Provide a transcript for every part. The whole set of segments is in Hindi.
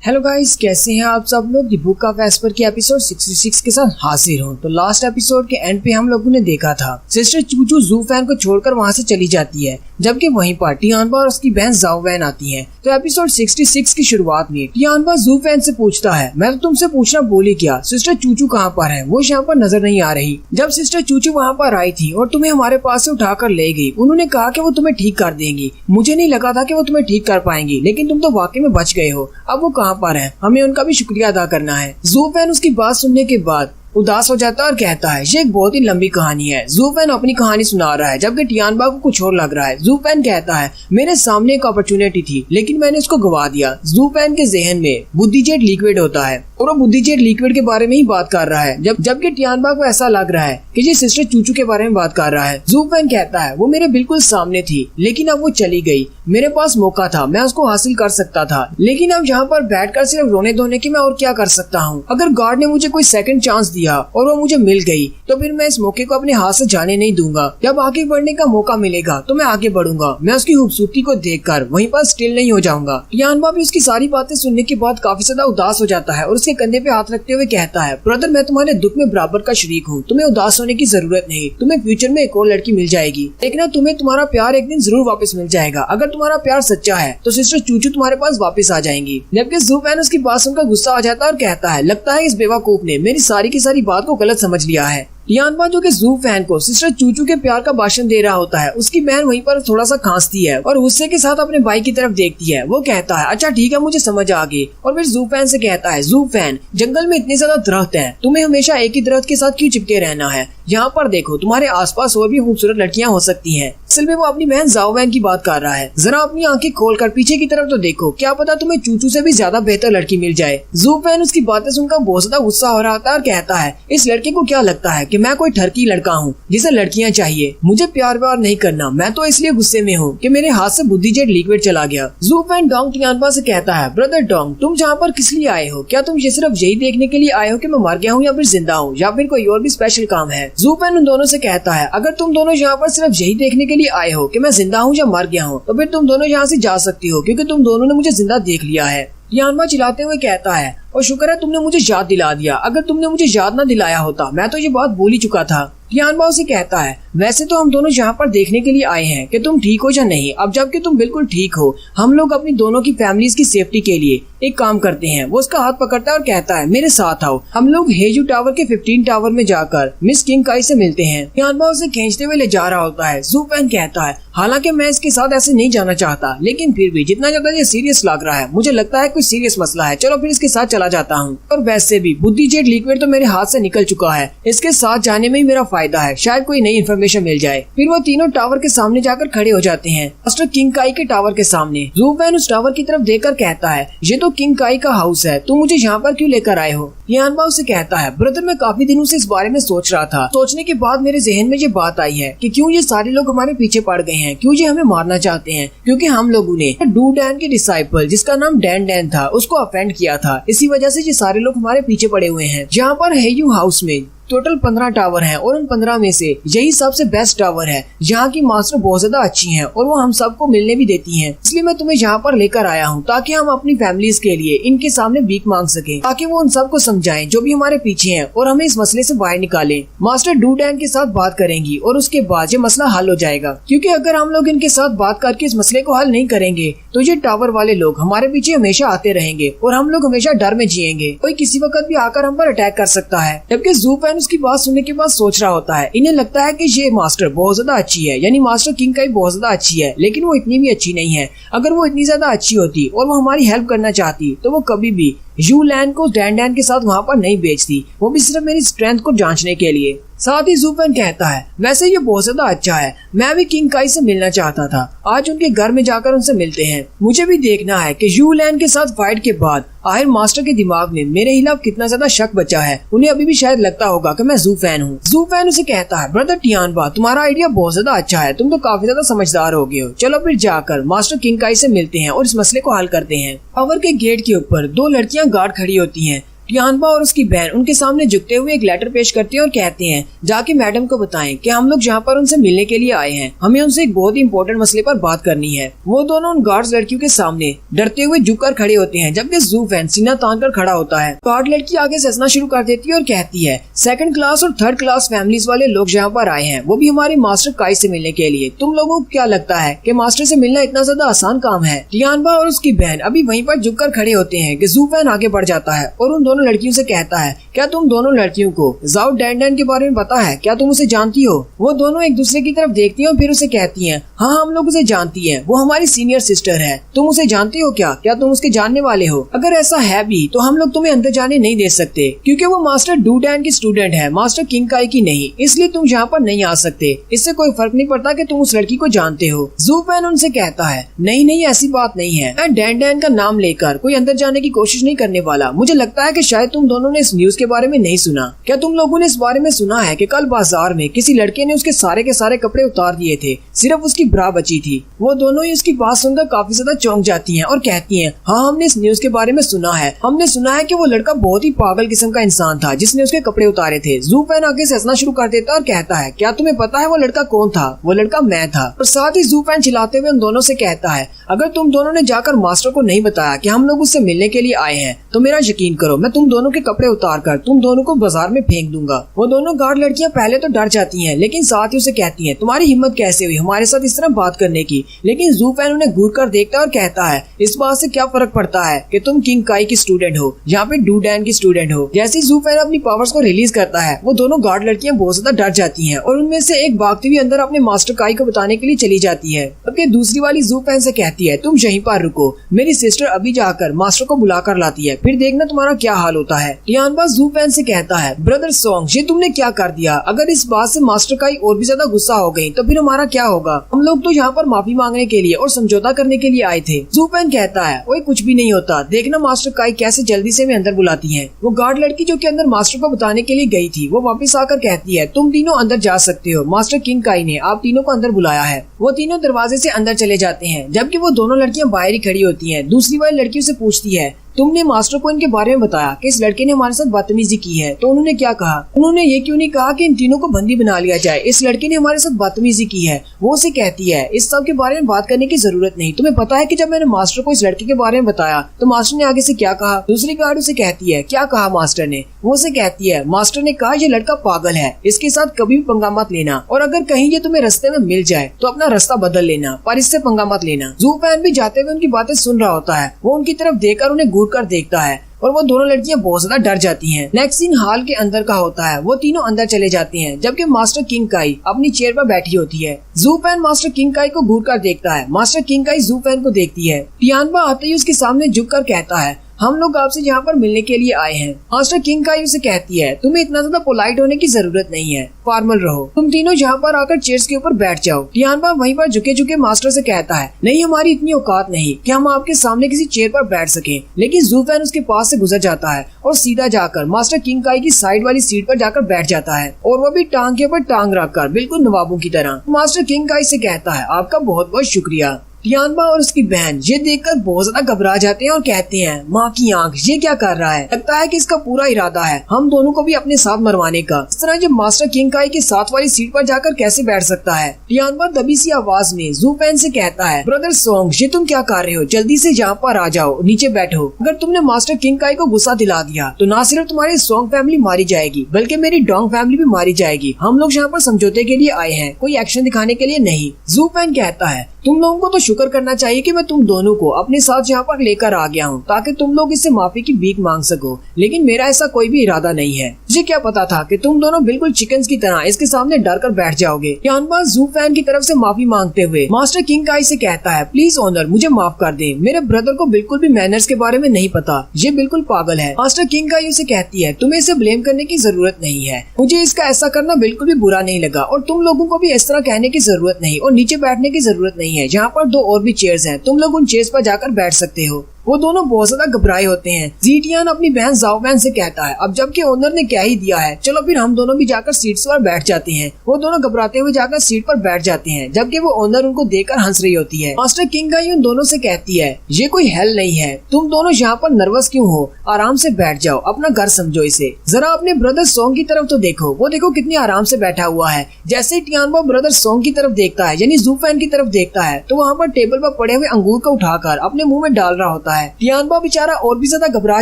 हेलो गाइस, कैसे हैं आप सब लोग। दी बुक ऑफ एस्पर के एपिसोड 66 के साथ हाजिर हूँ। तो लास्ट एपिसोड के एंड पे हम लोगों ने देखा था सिस्टर चूचू जू फैन को छोड़कर वहाँ से चली जाती है, जबकि वहीं पर टियानबा और उसकी बहन जाओ वैन आती हैं। तो एपिसोड 66 की शुरुआत में टियानबा जू फैन से पूछता है, मैं तो तुमसे पूछना बोली क्या, सिस्टर चूचू कहाँ पर है, वो यहाँ पर नजर नहीं आ रही। जब सिस्टर चूचू वहाँ पर आई थी और तुम्हें हमारे पास से उठाकर ले गई, उन्होंने कहा कि वो तुम्हें ठीक कर देंगी। मुझे नहीं लगा था कि वो तुम्हें ठीक कर पाएंगी, लेकिन तुम तो वाकई में बच गए हो। अब वो कहाँ पर है, हमें उनका भी शुक्रिया अदा करना है। जू फैन उसकी बात सुनने के बाद उदास हो जाता है और कहता है, ये एक बहुत ही लंबी कहानी है। जू फैन अपनी कहानी सुना रहा है, जबकि टियानबा को कुछ और लग रहा है। जू फैन कहता है, मेरे सामने एक अपॉर्चुनिटी थी, लेकिन मैंने उसको गवा दिया। जू फैन के जहन में बुद्धिजेट लिक्विड होता है और वो बुद्धिजेट लिक्विड के बारे में ही बात कर रहा है, जबकि टियानबा को ऐसा लग रहा है कि ये सिस्टर चूचू के बारे में बात कर रहा है। जू फैन कहता है, वो मेरे बिल्कुल सामने थी, लेकिन अब वो चली गई। मेरे पास मौका था, मैं उसको हासिल कर सकता था, लेकिन अब यहाँ पर बैठकर सिर्फ रोने धोने की मैं और क्या कर सकता हूँ। अगर गॉड ने मुझे कोई सेकंड चांस दिया और वो मुझे मिल गई, तो फिर मैं इस मौके को अपने हाथ से जाने नहीं दूंगा। जब आगे बढ़ने का मौका मिलेगा तो मैं आगे बढ़ूंगा। मैं उसकी खूबसूरती को देखकर वहीं पर स्टिल नहीं हो जाऊंगा। टियानबा भी उसकी सारी बातें सुनने के बाद काफी ज्यादा उदास हो जाता है और उसके कंधे पे हाथ रखते हुए कहता है, ब्रदर, मैं तुम्हारे दुख में बराबर का शरीक हूँ। तुम्हें उदास होने की जरूरत नहीं, तुम्हें फ्यूचर में एक और लड़की मिल जाएगी। देखना, तुम्हें तुम्हारा प्यार एक दिन जरूर वापस मिल जाएगा। अगर तुम्हारा प्यार सच्चा है तो सिस्टर चूचू तुम्हारे पास वापस आ जाएंगी। जबकि जू फैन उसकी बात सुनकर गुस्सा आ जाता है और कहता है, लगता है इस बेवकूफ ने मेरी सारी की सारी बात को गलत समझ लिया है। टियानबा जो कि जू फैन को सिस्टर चूचू के प्यार का भाषण दे रहा होता है, उसकी बहन वहीं पर थोड़ा सा खांसती है और गुस्से के साथ अपने भाई की तरफ देखती है। वो कहता है, अच्छा ठीक है, मुझे समझ आ गई। और फिर जू फैन से कहता है, जू फैन, जंगल में इतने ज्यादा दरख्त हैं, तुम्हें हमेशा एक ही दरख्त के साथ क्यों चिपके रहना है। यहाँ पर देखो, तुम्हारे आसपास और भी खूबसूरत लड़कियाँ हो सकती हैं। असल में वो अपनी बहन जाओ वैन की बात कर रहा है। जरा अपनी आंखें खोलकर पीछे की तरफ तो देखो, क्या पता तुम्हें चूचू से भी ज्यादा बेहतर लड़की मिल जाए। जू फैन उसकी बातें सुनकर बहुत ज्यादा गुस्सा हो रहा था और कहता है, इस लड़के को क्या लगता है कि मैं कोई ठरकी लड़का हूँ जिसे लड़कियाँ चाहिए। मुझे प्यार व्यार नहीं करना, मैं तो इसलिए गुस्से में हूँ कि मेरे हाथ से बुद्धिजेट लिक्विड चला गया। जू फैन डोंग टियानबा से कहता है, ब्रदर डोंग, तुम जहाँ पर किस लिए आए हो? क्या तुम ये सिर्फ यही देखने के लिए आए हो कि मैं मर गया हूँ या फिर जिंदा हूँ, या फिर कोई और भी स्पेशल काम है? जू फैन उन दोनों से कहता है, अगर तुम दोनों यहाँ पर सिर्फ यही देखने के लिए आए हो कि मैं जिंदा हूँ या मर गया हूँ, तो फिर तुम दोनों यहाँ से जा सकती हो, क्योंकि तुम दोनों ने मुझे जिंदा देख लिया है। टियानबा चिल्लाते हुए कहता है, और शुक्र है तुमने मुझे याद दिला दिया। अगर तुमने मुझे याद न दिलाया होता, मैं तो ये बात भूल ही चुका था। टियानबा उसे कहता है, वैसे तो हम दोनों यहाँ पर देखने के लिए आए हैं कि तुम ठीक हो या नहीं। अब जबकि तुम बिल्कुल ठीक हो, हम लोग अपनी दोनों की फैमिलीज की सेफ्टी के लिए एक काम करते हैं। वो उसका हाथ पकड़ता है और कहता है, मेरे साथ आओ, हम लोग हेजू टावर के 15 टावर में जाकर मिस किंग काई से मिलते हैं। टियानबा उसे खींचते हुए ले जा रहा होता है। जू फैन कहता है, हालांकि मैं इसके साथ ऐसे नहीं जाना चाहता, लेकिन फिर भी जितना ज्यादा ये सीरियस लग रहा है, मुझे लगता है कोई सीरियस मसला है। चलो फिर इसके साथ चला जाता हूँ। और वैसे भी बुद्धिजेट लिक्विड तो मेरे हाथ से निकल चुका है, इसके साथ जाने में ही मेरा फायदा है, शायद कोई नई इन्फॉर्मेशन मिल जाए। फिर वो तीनों टावर के सामने जाकर खड़े हो जाते हैं, मास्टर किंग काई के टावर के सामने। जू फैन उस टावर की तरफ देखकर कहता है, ये तो किंग काई का हाउस है, तुम मुझे यहाँ पर क्यों लेकर आए हो? टियानबा उसे कहता है, ब्रदर, मैं काफी दिनों से इस बारे में सोच रहा था। सोचने के बाद मेरे जहन में ये बात आई है कि क्यों ये सारे लोग हमारे पीछे पड़ गए हैं, क्यों ये हमें मारना चाहते हैं, क्योंकि हम लोगों ने डू डैन के डिसाइपल, जिसका नाम डैन डैन था, उसको अफेंड किया था। इसी वजह से ये सारे लोग हमारे पीछे पड़े हुए हैं। जहाँ पर हेयू हाउस में टोटल 15 टावर हैं और उन 15 में से यही सबसे बेस्ट टावर है। यहाँ की मास्टर बहुत ज्यादा अच्छी हैं और वो हम सबको मिलने भी देती हैं। इसलिए मैं तुम्हें यहाँ पर लेकर आया हूँ, ताकि हम अपनी फैमिलीज के लिए इनके सामने भीख मांग सकें, ताकि वो उन सबको समझाएं जो भी हमारे पीछे हैं और हमें इस मसले से बाहर निकालें। मास्टर डू डैन के साथ बात करेंगी और उसके बाद ये मसला हल हो जाएगा, क्योंकि अगर हम लोग इनके साथ बात करके इस मसले को हल नहीं करेंगे तो ये टावर वाले लोग हमारे पीछे हमेशा आते रहेंगे और हम लोग हमेशा डर में जिएंगे। कोई किसी वक्त भी आकर हम पर अटैक कर सकता है। जबकि जू फैन उसकी बात सुनने के बाद सोच रहा होता है, इन्हें लगता है कि ये मास्टर बहुत ज्यादा अच्छी है, यानी मास्टर किंग काई बहुत ज्यादा अच्छी है, लेकिन वो इतनी भी अच्छी नहीं है। अगर वो इतनी ज्यादा अच्छी होती और वो हमारी हेल्प करना चाहती, तो वो कभी भी यू लैंड को डैन डैन के साथ वहाँ पर नहीं बेचती, वो भी सिर्फ मेरी स्ट्रेंथ को जांचने के लिए। साथ ही जू फैन कहता है, वैसे ये बहुत ज्यादा अच्छा है, मैं भी किंग काई से मिलना चाहता था। आज उनके घर में जाकर उनसे मिलते हैं। मुझे भी देखना है कि यू लैंड के साथ फाइट के बाद आखिर मास्टर के दिमाग में मेरे खिलाफ कितना ज्यादा शक बचा है। उन्हें अभी भी शायद लगता होगा कि मैं जू फैन हूँ। जू फैन उसे कहता है, ब्रदर टियानबा, तुम्हारा आइडिया बहुत ज्यादा अच्छा है, तुम तो काफी ज्यादा समझदार हो गए हो। चलो फिर जाकर मास्टर किंग काई से मिलते हैं और इस मसले को हल करते हैं। टावर के गेट के ऊपर दो लड़कियां गार्ड खड़ी होती हैं। टियानबा और उसकी बहन उनके सामने झुकते हुए एक लेटर पेश करती है और कहते हैं जाके मैडम को बताएं कि हम लोग यहाँ पर उनसे मिलने के लिए आए हैं, हमें उनसे एक बहुत ही इंपॉर्टेंट मसले पर बात करनी है। वो दोनों उन गार्ड्स लड़कियों के सामने डरते हुए झुककर खड़े होते हैं, जबकि जू फैन सीना तान कर खड़ा होता है। गार्ड लड़की आगे से हंसना शुरू कर देती है और कहती है सेकंड क्लास और थर्ड क्लास फैमिलीज वाले लोग यहाँ पर आए हैं, वो भी हमारे मास्टर काई से मिलने के लिए। तुम लोगों को क्या लगता है कि मास्टर से मिलना इतना ज्यादा आसान काम है? टियानबा और उसकी बहन अभी वहीं पर झुककर खड़े होते हैं कि जू फैन आगे बढ़ जाता है और उन दोनों लड़कियों से कहता है क्या तुम दोनों लड़कियों को जाओ डैन के बारे में पता है? क्या तुम उसे जानती हो? वो दोनों एक दूसरे की तरफ देखती हैं और फिर उसे कहती हैं हाँ हम लोग उसे जानती हैं, वो हमारी सीनियर सिस्टर है। तुम उसे जानती हो क्या? क्या तुम उसके जानने वाले हो? अगर ऐसा है भी तो हम लोग तुम्हें अंदर जाने नहीं दे सकते क्योंकि वो मास्टर डू डैन की स्टूडेंट है, मास्टर किंग काई की नहीं, इसलिए तुम यहाँ पर नहीं आ सकते। इससे कोई फर्क नहीं पड़ता कि तुम उस लड़की को जानते हो। जू फैन उनसे कहता है नहीं नहीं ऐसी बात नहीं है, मैं डैन का नाम लेकर कोई अंदर जाने की कोशिश नहीं करने वाला। मुझे लगता है कि शायद तुम दोनों ने इस न्यूज के बारे में नहीं सुना। क्या तुम लोगों ने इस बारे में सुना है कि कल बाजार में किसी लड़के ने उसके सारे के सारे कपड़े उतार दिए थे, सिर्फ उसकी ब्रा बची थी। वो दोनों ही उसकी बात सुनकर काफी ज्यादा चौंक जाती हैं और कहती हैं हाँ हमने इस न्यूज के बारे में सुना है, हमने सुना है कि वो लड़का बहुत ही पागल किस्म का इंसान था जिसने उसके कपड़े उतारे थे। जू फैन आगे से हंसना शुरू कर देता और कहता है क्या तुम्हें पता है वो लड़का कौन था? वो लड़का मैं था। और साथ ही जू फैन चिल्लाते हुए उन दोनों से कहता है अगर तुम दोनों ने जाकर मास्टर को नहीं बताया कि हम लोग उससे मिलने के लिए आए हैं तो मेरा यकीन करो मैं तुम दोनों के कपड़े उतार कर तुम दोनों को बाजार में फेंक दूंगा। वो दोनों गार्ड लड़कियां पहले तो डर जाती हैं, लेकिन साथ ही उसे कहती हैं तुम्हारी हिम्मत कैसे हुई हमारे साथ इस तरह बात करने की? लेकिन जू फैन उन्हें घूर कर देखता है और कहता है इस बात से क्या फर्क पड़ता है कि तुम किंग काई की स्टूडेंट हो, यहाँ पे डू डैन की स्टूडेंट हो। जैसे जू फैन अपनी पावर्स को रिलीज करता है वो दोनों गार्ड लड़कियां बहुत ज्यादा डर जाती हैं और उनमें से एक भागती हुई अंदर अपने मास्टर काई को बताने के लिए चली जाती है। जबकि दूसरी वाली जू फैन से कहती है तुम यहीं पर रुको, मेरी सिस्टर अभी जाकर मास्टर को बुला कर लाती है, फिर देखना तुम्हारा क्या हाल होता है। टियानबा जू फैन से कहता है ब्रदर सॉन्ग ये तुमने क्या कर दिया? अगर इस बात से मास्टर काई और भी ज्यादा गुस्सा हो गई तो फिर हमारा क्या होगा? हम लोग तो यहाँ पर माफी मांगने के लिए और समझौता करने के लिए आए थे। जू फैन कहता है ओए कुछ भी नहीं होता, देखना मास्टर काई कैसे जल्दी से हमें अंदर बुलाती है। वो गार्ड लड़की जो कि अंदर मास्टर को बताने के लिए गई थी वो वापस आकर कहती है तुम तीनों अंदर जा सकते हो, मास्टर किंग काई ने आप तीनों को अंदर बुलाया है। वो तीनों दरवाजे से अंदर चले जाते हैं, जबकि वो दोनों लड़कियां बाहर ही खड़ी होती हैं। दूसरी वाली लड़कियों से पूछती है तुमने मास्टर को इनके बारे में बताया कि इस लड़के ने हमारे साथ बदतमीजी की है? तो उन्होंने क्या कहा? उन्होंने ये क्यों नहीं कहा कि इन तीनों को बंदी बना लिया जाए, इस लड़के ने हमारे साथ बदतमीजी की है। वो उसे कहती है इस सब के बारे में बात करने की जरूरत नहीं, तुम्हें पता है कि जब मैंने मास्टर को इस लड़के के बारे में बताया तो मास्टर ने आगे से क्या कहा? दूसरी गार्ड उसे कहती है क्या कहा मास्टर ने? वो उसे कहती है मास्टर ने कहा ये लड़का पागल है, इसके साथ कभी भी पंगा मत लेना और अगर कहीं ये तुम्हें रास्ते में मिल जाए तो अपना रास्ता बदल लेना, पर इससे पंगा मत लेना। जू फैन भी जाते हुए उनकी बातें सुन रहा होता है, वो उनकी तरफ देखकर उन्हें घूर कर देखता है और वो दोनों लड़कियां बहुत ज्यादा डर जाती हैं। नेक्स्ट सीन हॉल के अंदर का होता है, वो तीनों अंदर चले जाती हैं, जबकि मास्टर किंग काई अपनी चेयर पर बैठी होती है। जू फैन मास्टर किंग काई को घूर कर देखता है, मास्टर किंग काई जू फैन को देखती है। टियानबा आते ही उसके सामने झुक कर कहता है हम लोग आपसे यहाँ पर मिलने के लिए आए हैं। मास्टर किंग काई उसे कहती है तुम्हें इतना ज्यादा पोलाइट होने की जरूरत नहीं है, फॉर्मल रहो, तुम तीनों यहाँ पर आकर चेयर्स के ऊपर बैठ जाओ। टियानबा वहीं पर झुके झुके मास्टर से कहता है नहीं हमारी इतनी औकात नहीं कि हम आपके सामने किसी चेयर पर बैठ सके। लेकिन जू फैन उसके पास से गुजर जाता है और सीधा जाकर मास्टर किंग काई की साइड वाली सीट पर जाकर बैठ जाता है और वो भी टांग के ऊपर टांग रखकर बिल्कुल नवाबों की तरह। मास्टर किंग काई से कहता है आपका बहुत बहुत शुक्रिया। टियानबा और उसकी बहन ये देखकर बहुत ज्यादा घबरा जाते हैं और कहते हैं माँ की आंख ये क्या कर रहा है? लगता है कि इसका पूरा इरादा है हम दोनों को भी अपने साथ मरवाने का। इस तरह जब मास्टर किंग काई के साथ वाली सीट पर जाकर कैसे बैठ सकता है? टियानबा दबी सी आवाज में जू फैन से कहता है ब्रदर सॉन्ग ये तुम क्या कर रहे हो? जल्दी से यहाँ पर आ जाओ, नीचे बैठो। अगर तुमने मास्टर किंग काई को गुस्सा दिला दिया तो न सिर्फ तुम्हारी सॉन्ग फैमिली मारी जाएगी बल्कि मेरी डोंग फैमिली भी मारी जाएगी। हम लोग यहाँ पर समझौते के लिए आए हैं, कोई एक्शन दिखाने के लिए नहीं। जू फैन कहता है तुम लोगों को तो शुक्र करना चाहिए कि मैं तुम दोनों को अपने साथ यहाँ पर लेकर आ गया हूँ ताकि तुम लोग इससे माफी की भीख मांग सको, लेकिन मेरा ऐसा कोई भी इरादा नहीं है। मुझे क्या पता था कि तुम दोनों बिल्कुल चिकन्स की तरह इसके सामने डर कर बैठ जाओगे। टियानबा जू फैन की तरफ से माफी मांगते हुए मास्टर किंग काई से कहता है प्लीज ऑनर मुझे माफ कर दे, मेरे ब्रदर को बिल्कुल भी मैनर्स के बारे में नहीं पता, ये बिल्कुल पागल है। मास्टर किंग काई उसे कहती है तुम्हें इसे ब्लेम करने की जरूरत नहीं है, मुझे इसका ऐसा करना बिल्कुल भी बुरा नहीं लगा और तुम लोगों को भी इस तरह कहने की जरूरत नहीं और नीचे बैठने की जरूरत नहीं है। यहाँ पर 2 और भी चेयर्स हैं, तुम लोग उन चेयर्स पर जाकर बैठ सकते हो। वो दोनों बहुत ज्यादा घबराए होते हैं। जीटियान अपनी बहन जाओवैन से कहता है अब जबकि ओनर ने कह ही दिया है चलो फिर हम दोनों भी जाकर सीट्स पर बैठ जाते हैं। वो दोनों घबराते हुए जाकर सीट पर बैठ जाते हैं जबकि वो ओनर उनको देखकर हंस रही होती है। मास्टर किंग गाई उन दोनों से कहती है ये कोई हेल नहीं है, तुम दोनों यहाँ पर नर्वस क्यों हो, आराम से बैठ जाओ, अपना घर समझो इसे। जरा अपने ब्रदर सोंग की तरफ तो देखो, वो देखो कितनी आराम से बैठा हुआ है। जैसे ही टियानबा ब्रदर सोंग की तरफ देखता है यानी ज़ू फैन की तरफ देखता है तो वहाँ पर टेबल पर पड़े हुए अंगूर को उठाकर अपने मुंह में डाल रहा होता है। टियानबा बेचारा और भी ज्यादा घबरा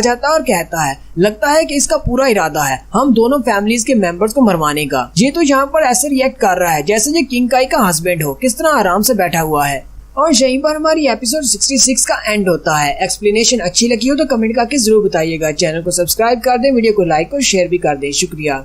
जाता है और कहता है लगता है कि इसका पूरा इरादा है हम दोनों फैमिलीज के मेंबर्स को मरवाने का। ये तो यहाँ पर ऐसे रिएक्ट कर रहा है जैसे ये किंग काई का हस्बैंड हो, किस तरह आराम से बैठा हुआ है। और यहीं पर हमारी एपिसोड 66 का एंड होता है। एक्सप्लेनेशन अच्छी लगी हो तो कमेंट करके जरूर बताइएगा। चैनल को सब्सक्राइब कर दें, वीडियो को लाइक और शेयर भी कर दें। शुक्रिया।